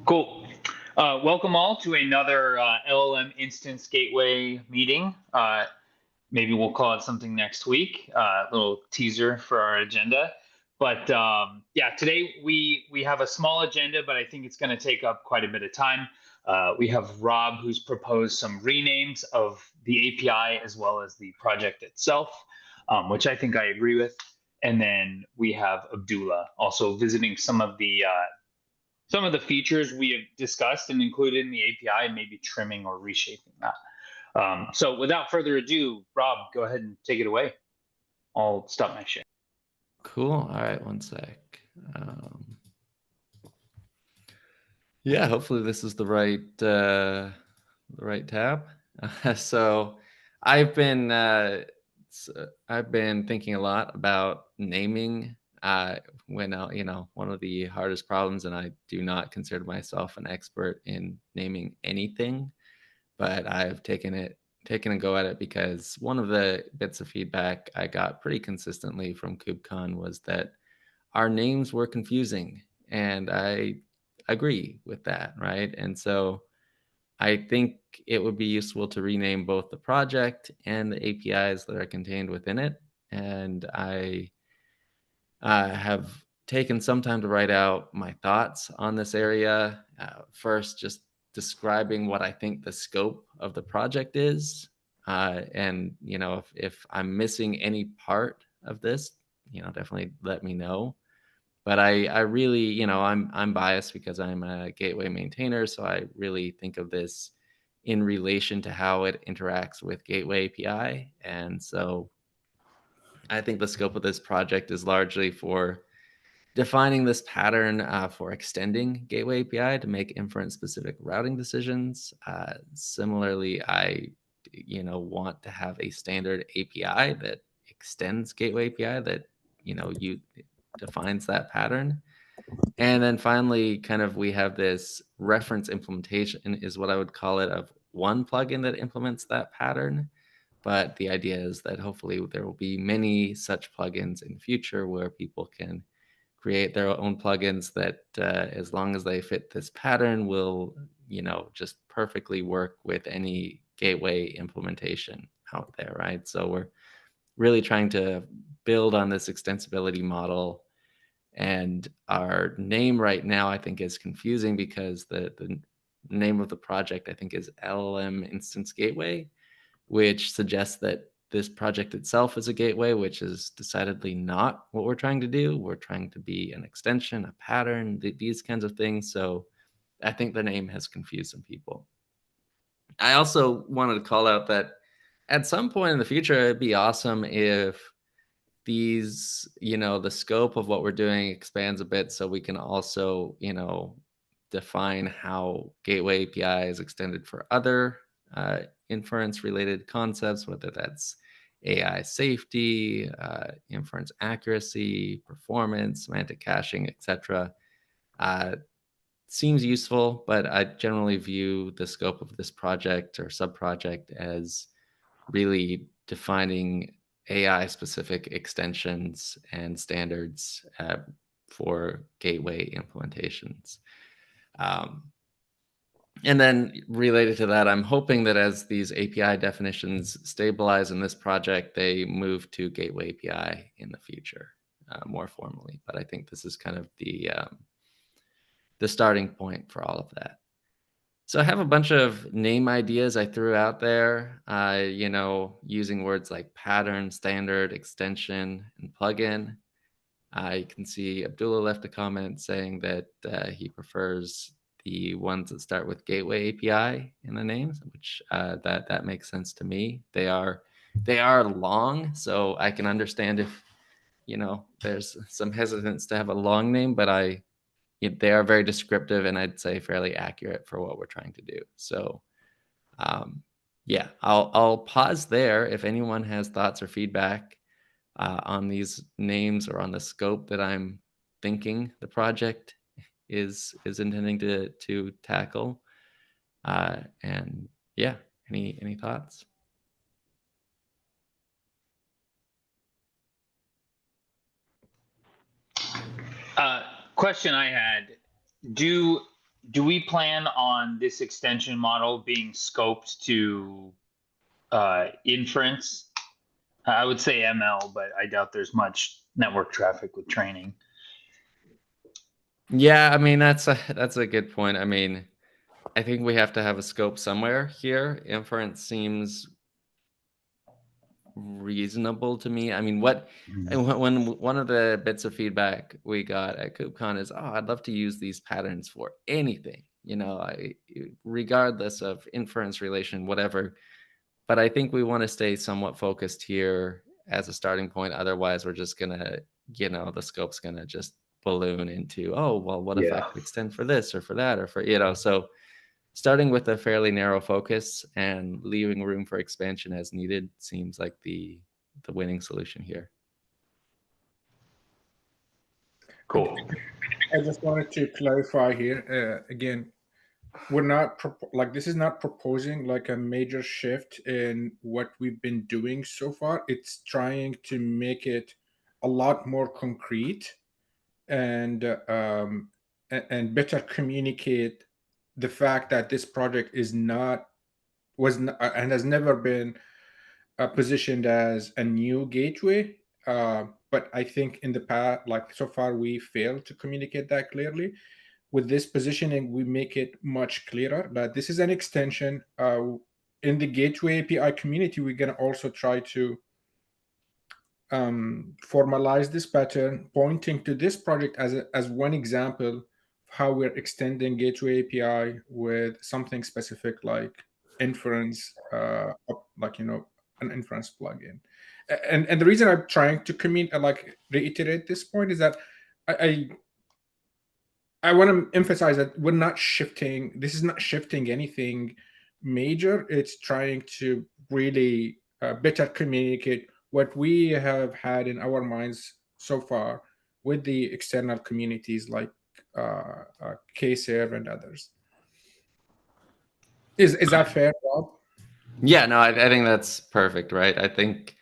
Cool. Welcome all to another LLM instance gateway meeting. Maybe we'll call it something next week. A little teaser for our agenda. But yeah, today we have a small agenda, but I think it's going to take up quite a bit of time. We have Rob, who's proposed some renames of the API as well as the project itself, which I think I agree with. And then we have Abdullah also visiting some of the features we have discussed and included in the API, and maybe trimming or reshaping that. So without further ado, Rob, go ahead and take it away. I'll stop my share. Cool. All right, one sec. Yeah, hopefully this is the right tab. So I've been thinking a lot about naming. When one of the hardest problems, and I do not consider myself an expert in naming anything, but I've taken a go at it because one of the bits of feedback I got pretty consistently from KubeCon was that our names were confusing, and I agree with that, right? And so I think it would be useful to rename both the project and the APIs that are contained within it. And I have taken some time to write out my thoughts on this area. First, just describing what I think the scope of the project is. And, if I'm missing any part of this, definitely let me know. But I really, I'm biased because I'm a gateway maintainer. So I really think of this in relation to how it interacts with Gateway API. And so I think the scope of this project is largely for defining this pattern for extending Gateway API to make inference-specific routing decisions. Similarly, I want to have a standard API that extends Gateway API that you defines that pattern. And then finally, kind of we have this reference implementation is what I would call it, of one plugin that implements that pattern. But the idea is that hopefully there will be many such plugins in the future where people can create their own plugins that, as long as they fit this pattern, will just perfectly work with any gateway implementation out there, right? So we're really trying to build on this extensibility model. And our name right now, I think, is confusing because the name of the project, I think, is LLM Instance Gateway, which suggests that this project itself is a gateway, which is decidedly not what we're trying to do. We're trying to be an extension, a pattern, these kinds of things. So I think the name has confused some people. I also wanted to call out that at some point in the future, it'd be awesome if these, the scope of what we're doing expands a bit so we can also, define how Gateway API is extended for other inference related concepts, whether that's AI safety, inference accuracy, performance, semantic caching, etc. Seems useful, but I generally view the scope of this project or sub-project as really defining AI specific extensions and standards for gateway implementations. And then related to that, I'm hoping that as these API definitions stabilize in this project, they move to Gateway API in the future more formally. But I think this is kind of the starting point for all of that. So I have a bunch of name ideas I threw out there, using words like pattern, standard, extension, and plugin. You can see Abdullah left a comment saying that he prefers the ones that start with Gateway API in the names, which that makes sense to me. They are long, so I can understand if there's some hesitance to have a long name, but they are very descriptive and I'd say fairly accurate for what we're trying to do. So yeah, I'll pause there. If anyone has thoughts or feedback on these names or on the scope that I'm thinking the project is intending to tackle. And yeah, any thoughts? Question I had: Do do we plan on this extension model being scoped to inference? I would say ML, but I doubt there's much network traffic with training. Yeah, I mean that's a good point. I mean, I think we have to have a scope somewhere here. Inference seems reasonable to me. I mean, when one of the bits of feedback we got at KubeCon is, oh, I'd love to use these patterns for anything, regardless of inference relation, whatever. But I think we want to stay somewhat focused here as a starting point. Otherwise, we're just gonna, the scope's gonna just balloon into, oh, well, what if I Yeah. could extend for this or for that or for. So starting with a fairly narrow focus and leaving room for expansion as needed seems like the winning solution here. Cool. I just wanted to clarify here again. We're not this is not proposing like a major shift in what we've been doing so far. It's trying to make it a lot more concrete and and better communicate the fact that this project is not was not, and has never been positioned as a new gateway. But I think in the past, like so far, we failed to communicate that clearly. With this positioning, we make it much clearer that this is an extension. In the gateway API community, we're going to also try to formalize this pattern, pointing to this project as one example of how we're extending gateway API with something specific like inference, an inference plugin. And the reason I'm trying to reiterate this point is that I want to emphasize that we're not shifting. This is not shifting anything major. It's trying to really better communicate what we have had in our minds so far with the external communities like KServe and others. Is that fair, Rob? Yeah, no, I think that's perfect, right? I think,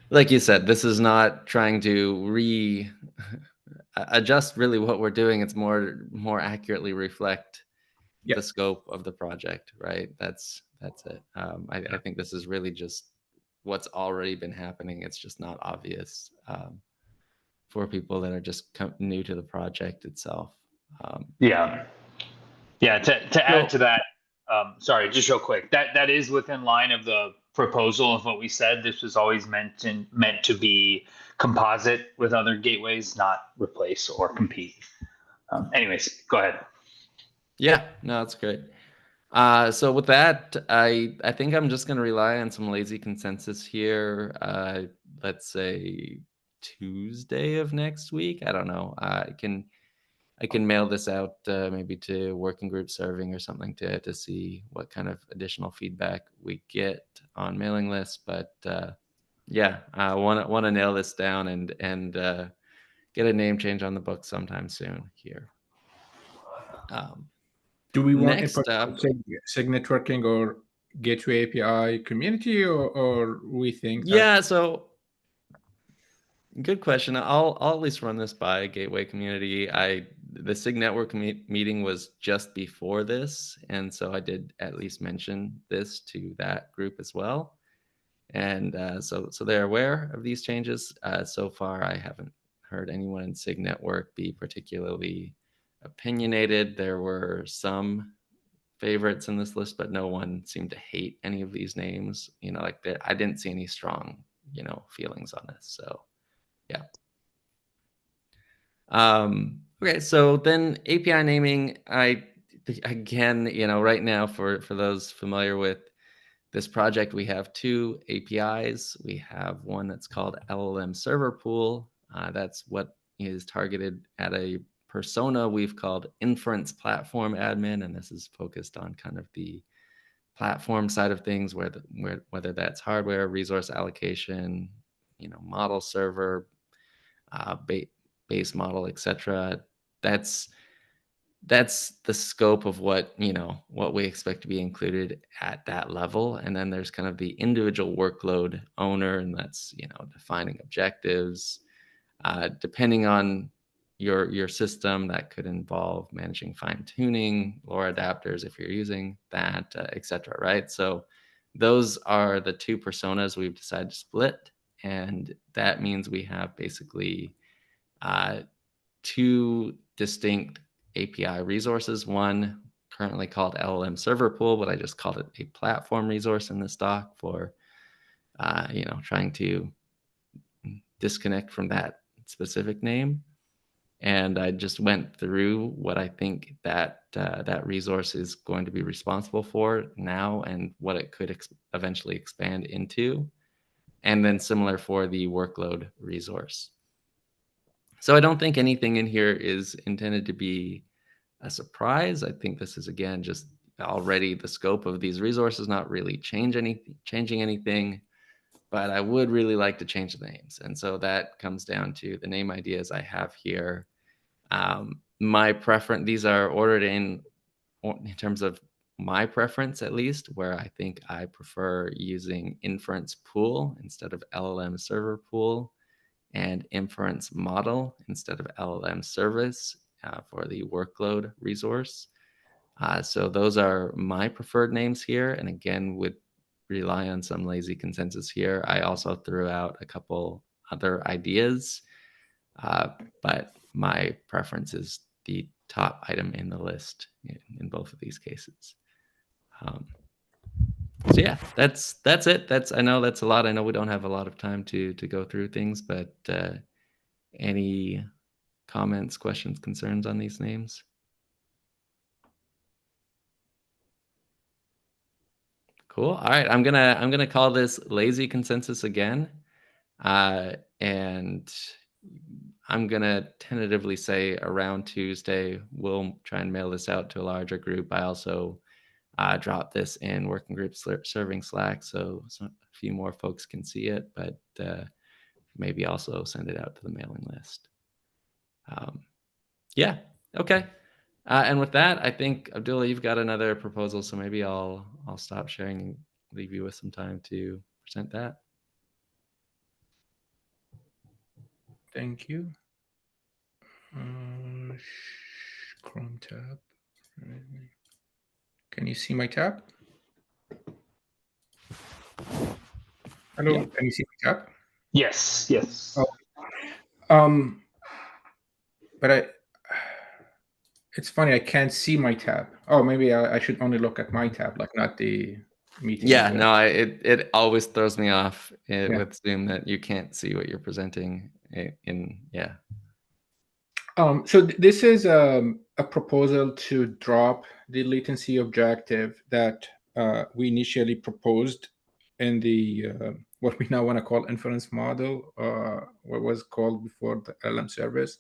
like you said, this is not trying to adjust really what we're doing. It's more accurately reflect the scope of the project, right? That's it. I think this is really just what's already been happening. It's just not obvious for people that are just new to the project itself. Yeah. To add to that, sorry, just real quick. That is within line of the proposal of what we said. This was always meant to be composite with other gateways, not replace or compete. Anyways, go ahead. Yeah, no, that's great. So with that, I think I'm just going to rely on some lazy consensus here. Let's say Tuesday of next week. I don't know. I can mail this out maybe to working group serving or something to see what kind of additional feedback we get on mailing lists. But yeah, I want to nail this down and get a name change on the book sometime soon here. Do we want next up SIG networking or gateway API community, or we think that... Yeah, so good question. I'll at least run this by gateway community. The SIG network meeting was just before this, and so I did at least mention this to that group as well. And so they're aware of these changes. So far, I haven't heard anyone in SIG network be particularly opinionated. There were some favorites in this list, but no one seemed to hate any of these names. I didn't see any strong, feelings on this. So, yeah. Okay, so then API naming, again, right now for those familiar with this project, we have two APIs. We have one that's called LLM Server Pool. That's what is targeted at a persona we've called Inference Platform Admin, and this is focused on kind of the platform side of things, whether that's hardware, resource allocation, model server, base model, etc. That's the scope of what we expect to be included at that level. And then there's kind of the individual workload owner, and that's defining objectives. Depending on your system. That could involve managing fine-tuning, LoRa adapters if you're using that, etc. Right? So those are the two personas we've decided to split, and that means we have basically two distinct API resources. One currently called LLM Server Pool, but I just called it a platform resource in this doc for trying to disconnect from that specific name. And I just went through what I think that that resource is going to be responsible for now and what it could eventually expand into. And then similar for the workload resource. So I don't think anything in here is intended to be a surprise. I think this is, again, just already the scope of these resources, not really changing anything. But I would really like to change the names. And so that comes down to the name ideas I have here. My preference, these are ordered in terms of my preference, at least, where I think I prefer using inference pool instead of LLM server pool, and inference model instead of LLM service for the workload resource. So those are my preferred names here. And again, would rely on some lazy consensus here. I also threw out a couple other ideas, but my preference is the top item in the list in both of these cases. So yeah, that's it. I know that's a lot. I know we don't have a lot of time to go through things, but any comments, questions, concerns on these names? Cool. All right, I'm gonna call this lazy consensus again, and I'm gonna tentatively say around Tuesday we'll try and mail this out to a larger group. I also dropped this in working group serving Slack, so a few more folks can see it, but maybe also send it out to the mailing list. Yeah. Okay. And with that, I think, Abdullah, you've got another proposal, so maybe I'll stop sharing and leave you with some time to present that. Thank you. Chrome tab. Can you see my tab? Hello, Yeah. can you see my tab? Yes. Oh. But it's funny, I can't see my tab. Oh, maybe I should only look at my tab, like not the meeting. Yeah, no, it always throws me off with Zoom that you can't see what you're presenting in. Yeah. So this is a proposal to drop the latency objective that we initially proposed in the what we now want to call inference model, what was called before the LLM service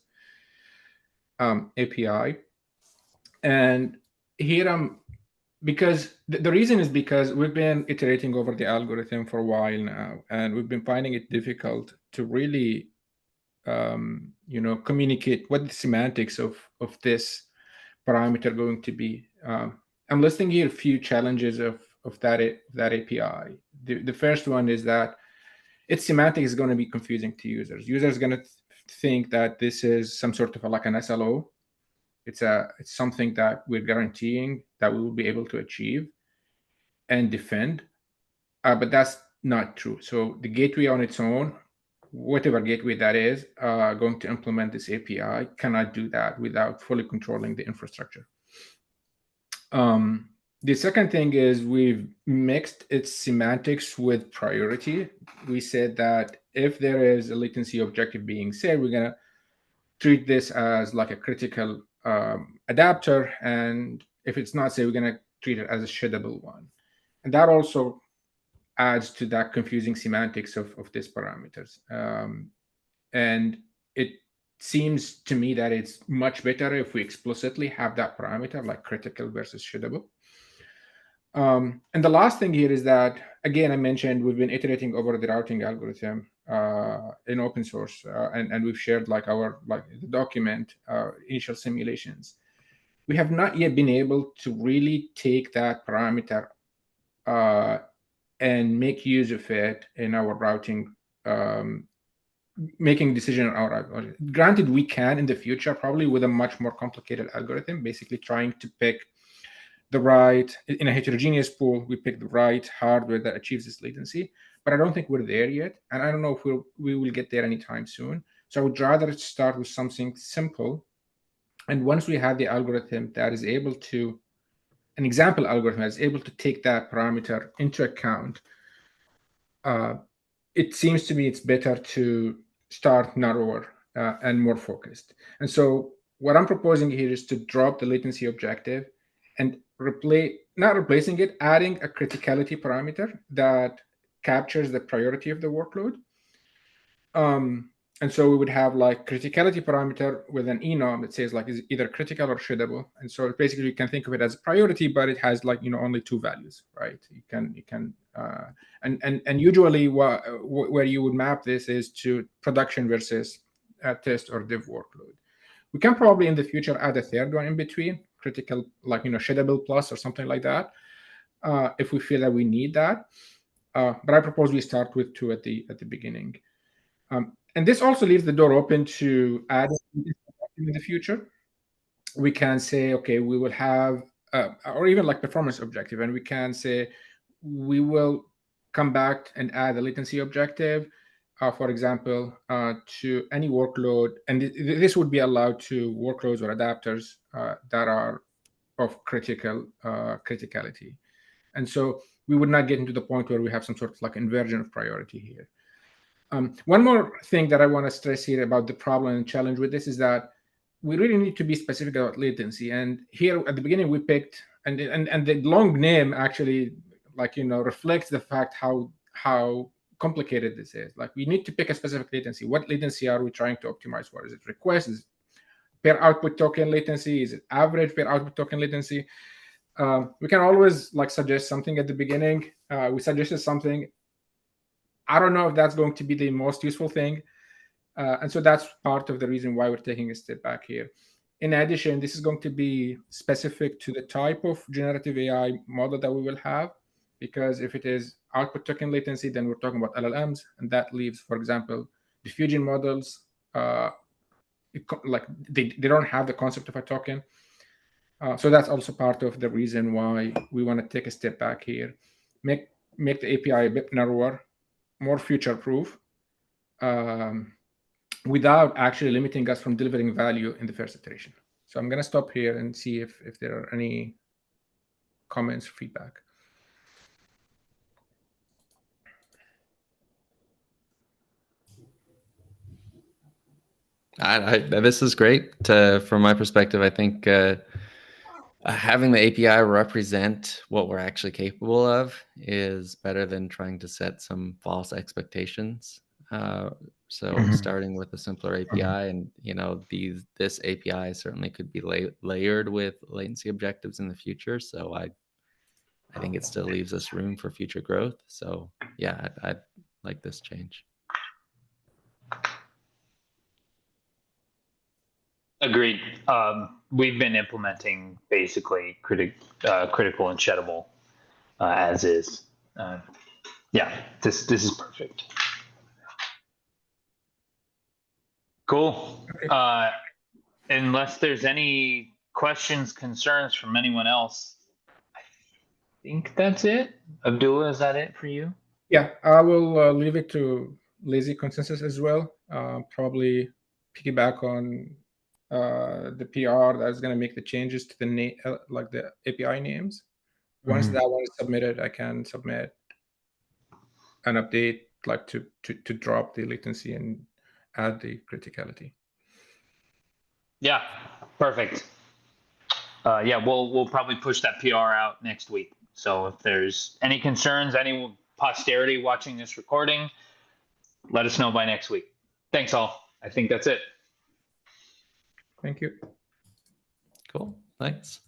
API. And here because the reason is because we've been iterating over the algorithm for a while now, and we've been finding it difficult to really communicate what the semantics of this parameter going to be. I'm listing here a few challenges of that API. The first one is that its semantic is going to be confusing to users. Users are going to think that this is some sort of like an SLO. It's something that we're guaranteeing that we will be able to achieve and defend, but that's not true. So the gateway on its own, whatever gateway that is, going to implement this API cannot do that without fully controlling the infrastructure. The second thing is we've mixed its semantics with priority. We said that if there is a latency objective being said, we're going to treat this as like a critical adapter. And if it's not said, we're going to treat it as a sheddable one. And that also adds to that confusing semantics of these parameters. And it seems to me that it's much better if we explicitly have that parameter, like critical versus sheddable. And the last thing here is that, again, I mentioned we've been iterating over the routing algorithm in open source, and we've shared the document, initial simulations. We have not yet been able to really take that parameter and make use of it in our routing making decision on our algorithm. Granted, we can in the future, probably with a much more complicated algorithm, basically trying to pick the right, in a heterogeneous pool, we pick the right hardware that achieves this latency. But I don't think we're there yet. And I don't know if we will get there anytime soon. So I would rather start with something simple. And once we have the algorithm that is able to, an example algorithm that is able to take that parameter into account, it seems to me it's better to start narrower and more focused. And so what I'm proposing here is to drop the latency objective and not replacing it, adding a criticality parameter that captures the priority of the workload. And so we would have like criticality parameter with an enum that says like is either critical or shreddable. And so basically you can think of it as a priority, but it has like, only two values, right? You can and usually where you would map this is to production versus test or dev workload. We can probably in the future add a third one in between, critical, like shreddable plus or something like that, if we feel that we need that. But I propose we start with two at the beginning. And this also leaves the door open to add in the future. We can say, okay, we will have, or even like performance objective, and we can say we will come back and add a latency objective, for example, to any workload. And this would be allowed to workloads or adapters that are of criticality. And so we would not get into the point where we have some sort of like inversion of priority here. One more thing that I want to stress here about the problem and challenge with this is that we really need to be specific about latency. And here at the beginning we picked, and the long name actually reflects the fact how complicated this is. Like we need to pick a specific latency. What latency are we trying to optimize for? Is it request? Is it per output token latency? Is it average per output token latency? We can always suggest something at the beginning. We suggested something. I don't know if that's going to be the most useful thing. And so that's part of the reason why we're taking a step back here. In addition, this is going to be specific to the type of generative AI model that we will have, because if it is output token latency, then we're talking about LLMs, and that leaves, for example, diffusion models, they don't have the concept of a token. So that's also part of the reason why we want to take a step back here, make the API a bit narrower, more future-proof, without actually limiting us from delivering value in the first iteration. So I'm going to stop here and see if there are any comments or feedback. This is great. From my perspective, I think having the API represent what we're actually capable of is better than trying to set some false expectations. So starting with a simpler API, and this API certainly could be layered with latency objectives in the future. So I think it still leaves us room for future growth. So yeah, I'd like this change. Agreed. We've been implementing basically critical and sheddable as is. Yeah, this is perfect. Cool. Unless there's any questions, concerns from anyone else, I think that's it. Abdullah, is that it for you? Yeah, I will leave it to lazy consensus as well. Probably piggyback on the PR that's going to make the changes to the name, like the API names. Once that one is submitted, I can submit an update to drop the latency and add the criticality. Yeah, perfect. Yeah, we'll probably push that PR out next week. So if there's any concerns, any posterity watching this recording, let us know by next week. Thanks all. I think that's it. Thank you. Cool. Thanks.